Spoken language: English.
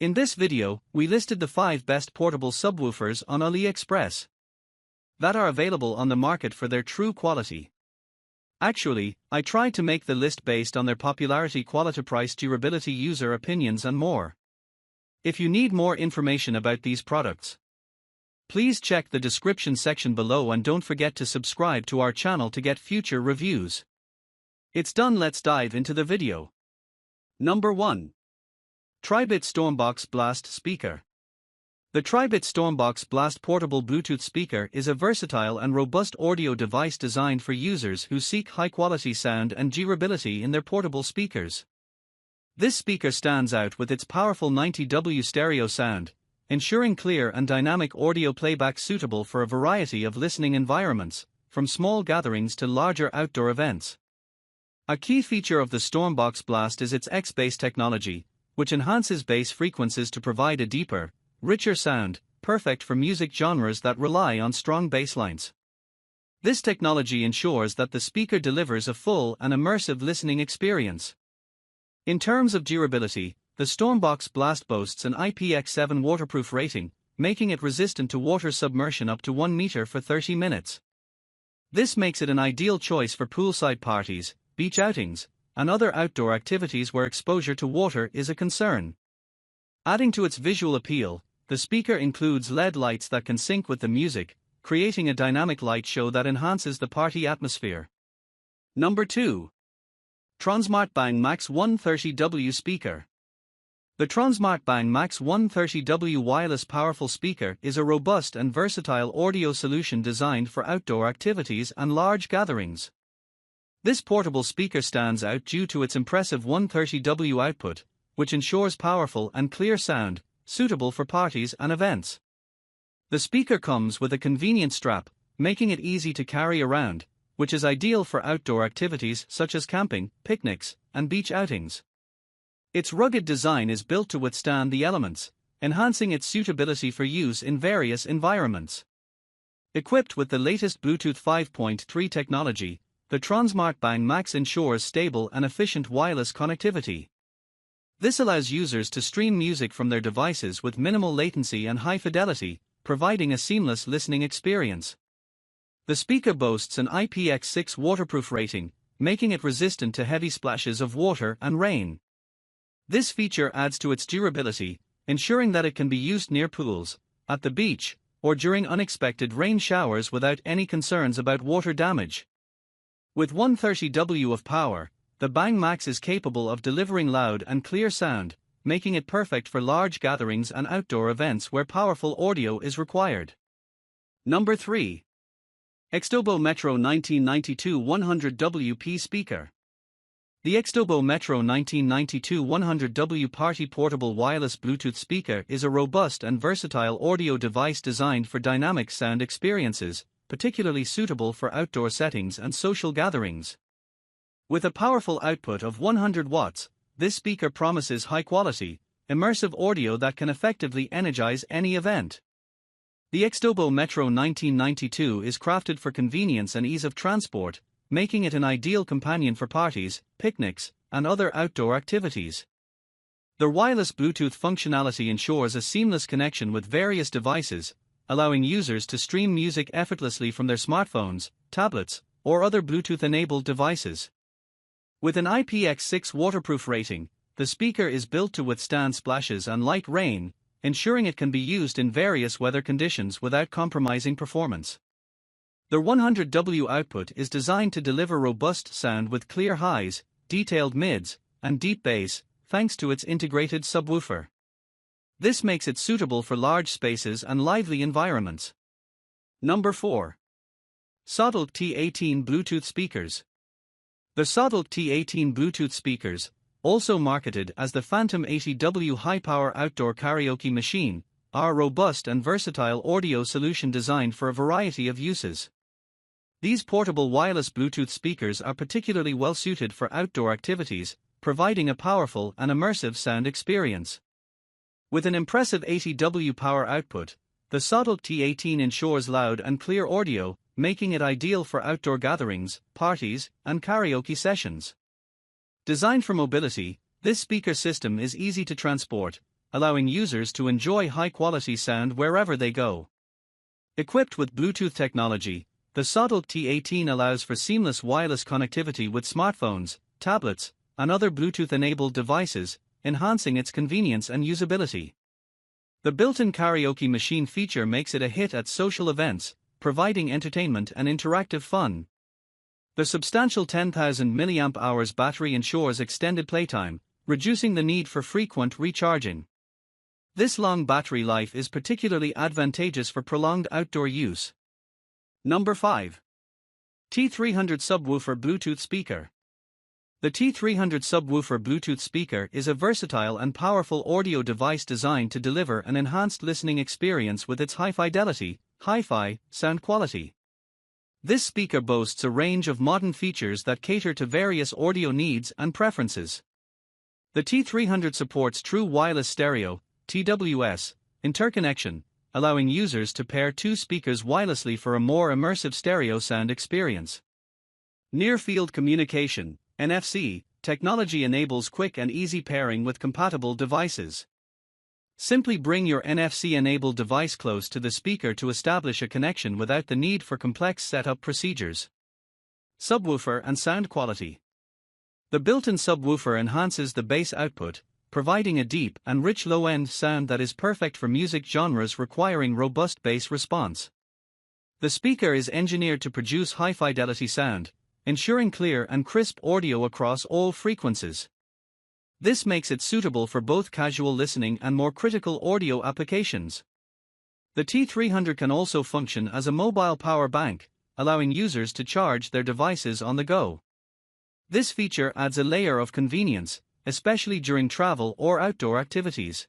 In this video, we listed the 5 best portable subwoofers on Aliexpress that are available on the market for their true quality. Actually, I tried to make the list based on their popularity, quality, price, durability, user opinions and more. If you need more information about these products, please check the description section below and don't forget to subscribe to our channel to get future reviews. It's done, let's dive into the video. Number 1. Tribit StormBox Blast Speaker. The Tribit StormBox Blast portable Bluetooth speaker is a versatile and robust audio device designed for users who seek high-quality sound and durability in their portable speakers. This speaker stands out with its powerful 90W stereo sound, ensuring clear and dynamic audio playback suitable for a variety of listening environments, from small gatherings to larger outdoor events. A key feature of the StormBox Blast is its X-Bass technology, which enhances bass frequencies to provide a deeper, richer sound, perfect for music genres that rely on strong bass lines. This technology ensures that the speaker delivers a full and immersive listening experience. In terms of durability, the StormBox Blast boasts an IPX7 waterproof rating, making it resistant to water submersion up to 1 meter for 30 minutes. This makes it an ideal choice for poolside parties, beach outings, and other outdoor activities where exposure to water is a concern. Adding to its visual appeal, the speaker includes LED lights that can sync with the music, creating a dynamic light show that enhances the party atmosphere. Number 2. Tronsmart Bang Max 130W Speaker. The Tronsmart Bang Max 130W wireless powerful speaker is a robust and versatile audio solution designed for outdoor activities and large gatherings. This portable speaker stands out due to its impressive 130W output, which ensures powerful and clear sound, suitable for parties and events. The speaker comes with a convenient strap, making it easy to carry around, which is ideal for outdoor activities such as camping, picnics, and beach outings. Its rugged design is built to withstand the elements, enhancing its suitability for use in various environments. Equipped with the latest Bluetooth 5.3 technology, the Tronsmart Bang Max ensures stable and efficient wireless connectivity. This allows users to stream music from their devices with minimal latency and high fidelity, providing a seamless listening experience. The speaker boasts an IPX6 waterproof rating, making it resistant to heavy splashes of water and rain. This feature adds to its durability, ensuring that it can be used near pools, at the beach, or during unexpected rain showers without any concerns about water damage. With 130W of power, the Bang Max is capable of delivering loud and clear sound, making it perfect for large gatherings and outdoor events where powerful audio is required. Number 3. XDOBO Metro 1992 100WP Speaker. The XDOBO Metro 1992 100W Party Portable Wireless Bluetooth Speaker is a robust and versatile audio device designed for dynamic sound experiences, particularly suitable for outdoor settings and social gatherings. With a powerful output of 100 watts, this speaker promises high-quality, immersive audio that can effectively energize any event. The XDOBO Metro 1992 is crafted for convenience and ease of transport, making it an ideal companion for parties, picnics, and other outdoor activities. The wireless Bluetooth functionality ensures a seamless connection with various devices, allowing users to stream music effortlessly from their smartphones, tablets, or other Bluetooth-enabled devices. With an IPX6 waterproof rating, the speaker is built to withstand splashes and light rain, ensuring it can be used in various weather conditions without compromising performance. The 100W output is designed to deliver robust sound with clear highs, detailed mids, and deep bass, thanks to its integrated subwoofer. This makes it suitable for large spaces and lively environments. Number 4. SODLK T18 Bluetooth Speakers. The SODLK T18 Bluetooth speakers, also marketed as the Phantom 80W high-power outdoor karaoke machine, are a robust and versatile audio solution designed for a variety of uses. These portable wireless Bluetooth speakers are particularly well-suited for outdoor activities, providing a powerful and immersive sound experience. With an impressive 80W power output, the SODLK T18 ensures loud and clear audio, making it ideal for outdoor gatherings, parties, and karaoke sessions. Designed for mobility, this speaker system is easy to transport, allowing users to enjoy high-quality sound wherever they go. Equipped with Bluetooth technology, the SODLK T18 allows for seamless wireless connectivity with smartphones, tablets, and other Bluetooth-enabled devices, enhancing its convenience and usability. The built-in karaoke machine feature makes it a hit at social events, providing entertainment and interactive fun. The substantial 10,000 mAh battery ensures extended playtime, reducing the need for frequent recharging. This long battery life is particularly advantageous for prolonged outdoor use. Number 5. T300 Subwoofer Bluetooth Speaker. The T300 Subwoofer Bluetooth speaker is a versatile and powerful audio device designed to deliver an enhanced listening experience with its high-fidelity, hi-fi sound quality. This speaker boasts a range of modern features that cater to various audio needs and preferences. The T300 supports True Wireless Stereo (TWS) interconnection, allowing users to pair two speakers wirelessly for a more immersive stereo sound experience. Near-field communication (NFC) technology enables quick and easy pairing with compatible devices. Simply bring your NFC-enabled device close to the speaker to establish a connection without the need for complex setup procedures. Subwoofer and sound quality. The built-in subwoofer enhances the bass output, providing a deep and rich low-end sound that is perfect for music genres requiring robust bass response. The speaker is engineered to produce high-fidelity sound, ensuring clear and crisp audio across all frequencies. This makes it suitable for both casual listening and more critical audio applications. The T300 can also function as a mobile power bank, allowing users to charge their devices on the go. This feature adds a layer of convenience, especially during travel or outdoor activities.